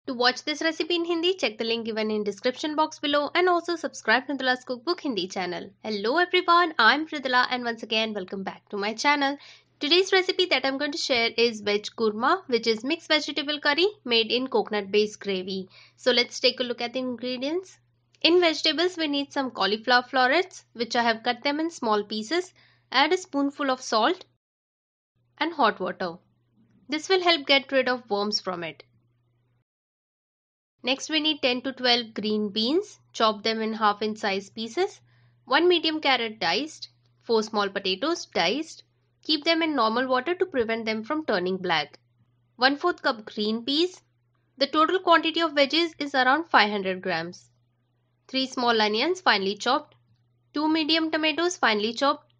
To watch this recipe in Hindi, check the link given in description box below and also subscribe to Pridula's Cookbook Hindi channel. Hello everyone, I'm Pridula and once again welcome back to my channel. Today's recipe that I'm going to share is veg kurma, which is mixed vegetable curry made in coconut based gravy. So let's take a look at the ingredients. In vegetables we need some cauliflower florets, which I have cut them in small pieces. Add a spoonful of salt and hot water. This will help get rid of worms from it. Next we need 10 to 12 green beans, chop them in half-inch size pieces, 1 medium carrot diced, 4 small potatoes diced. Keep them in normal water to prevent them from turning black. 1/4 cup green peas. The total quantity of veggies is around 500 grams. 3 small onions finely chopped, 2 medium tomatoes finely chopped,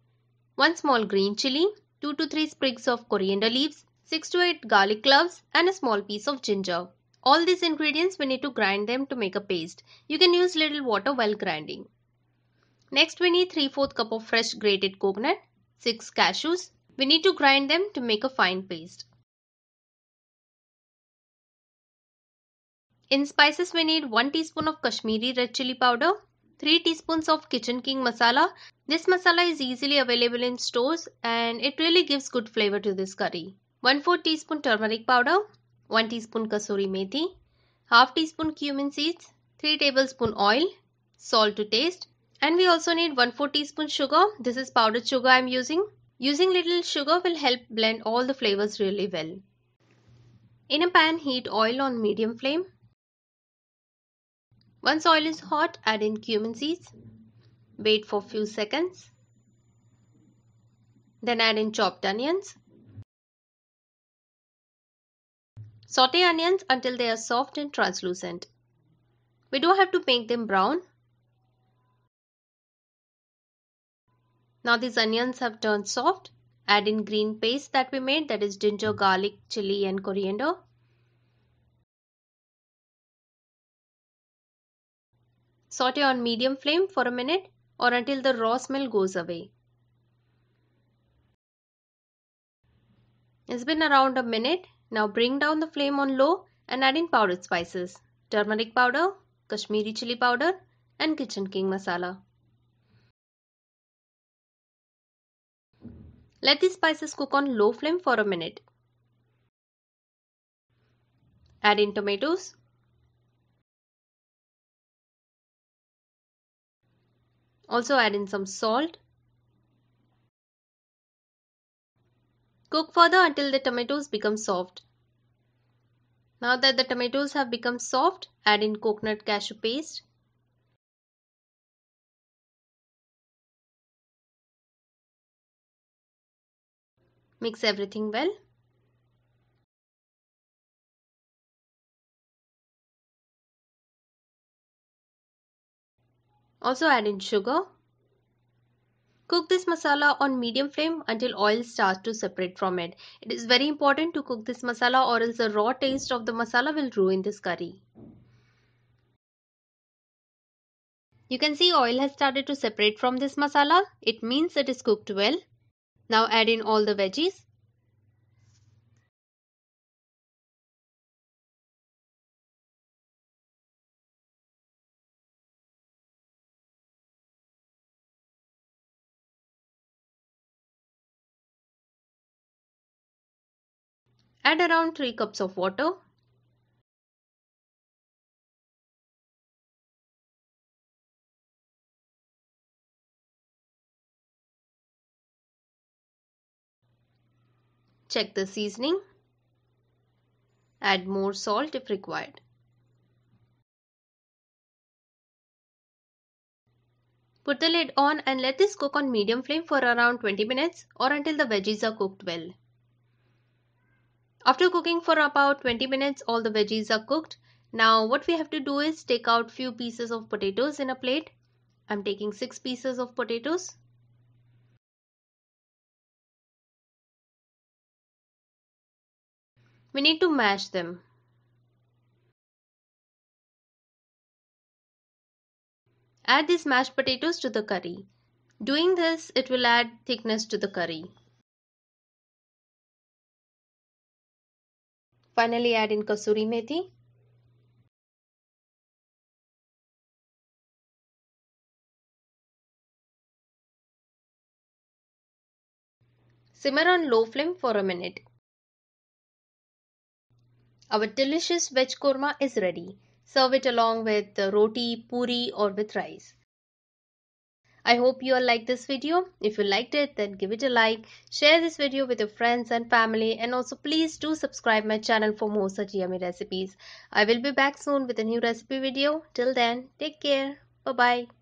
1 small green chilli, 2 to 3 sprigs of coriander leaves, 6 to 8 garlic cloves and a small piece of ginger. All these ingredients we need to grind them to make a paste. You can use little water while grinding. Next we need 3/4 cup of fresh grated coconut, 6 cashews. We need to grind them to make a fine paste. In spices we need 1 teaspoon of Kashmiri red chilli powder, 3 teaspoons of kitchen king masala. This masala is easily available in stores and it really gives good flavor to this curry. 1/4 teaspoon turmeric powder, 1 teaspoon kasuri methi, half teaspoon cumin seeds, 3 tablespoon oil, salt to taste, and we also need 1/4 teaspoon sugar. This is powdered sugar I am using. Using little sugar will help blend all the flavors really well. In a pan, heat oil on medium flame. Once oil is hot, add in cumin seeds. Wait for few seconds. Then add in chopped onions. Saute onions until they are soft and translucent. We don't have to make them brown. Now these onions have turned soft. Add in green paste that we made, that is ginger, garlic, chili and coriander. Saute on medium flame for a minute or until the raw smell goes away. It's been around a minute. Now bring down the flame on low and add in powdered spices, turmeric powder, Kashmiri chili powder and kitchen king masala. Let these spices cook on low flame for a minute. Add in tomatoes. Also add in some salt. Cook further until the tomatoes become soft. Now that the tomatoes have become soft, add in coconut cashew paste. Mix everything well. Also add in sugar. Cook this masala on medium flame until oil starts to separate from it. It is very important to cook this masala or else the raw taste of the masala will ruin this curry. You can see oil has started to separate from this masala. It means it is cooked well. Now add in all the veggies. Add around 3 cups of water. Check the seasoning. Add more salt if required. Put the lid on and let this cook on medium flame for around 20 minutes or until the veggies are cooked well. After cooking for about 20 minutes, all the veggies are cooked. Now what we have to do is take out few pieces of potatoes in a plate. I'm taking 6 pieces of potatoes. We need to mash them. Add these mashed potatoes to the curry. Doing this, it will add thickness to the curry. Finally add in kasuri methi. Simmer on low flame for a minute. Our delicious veg korma is ready. Serve it along with roti, puri or with rice. I hope you all liked this video. If you liked it, then give it a like. Share this video with your friends and family, and also please do subscribe my channel for more such yummy recipes. I will be back soon with a new recipe video. Till then, take care. Bye bye.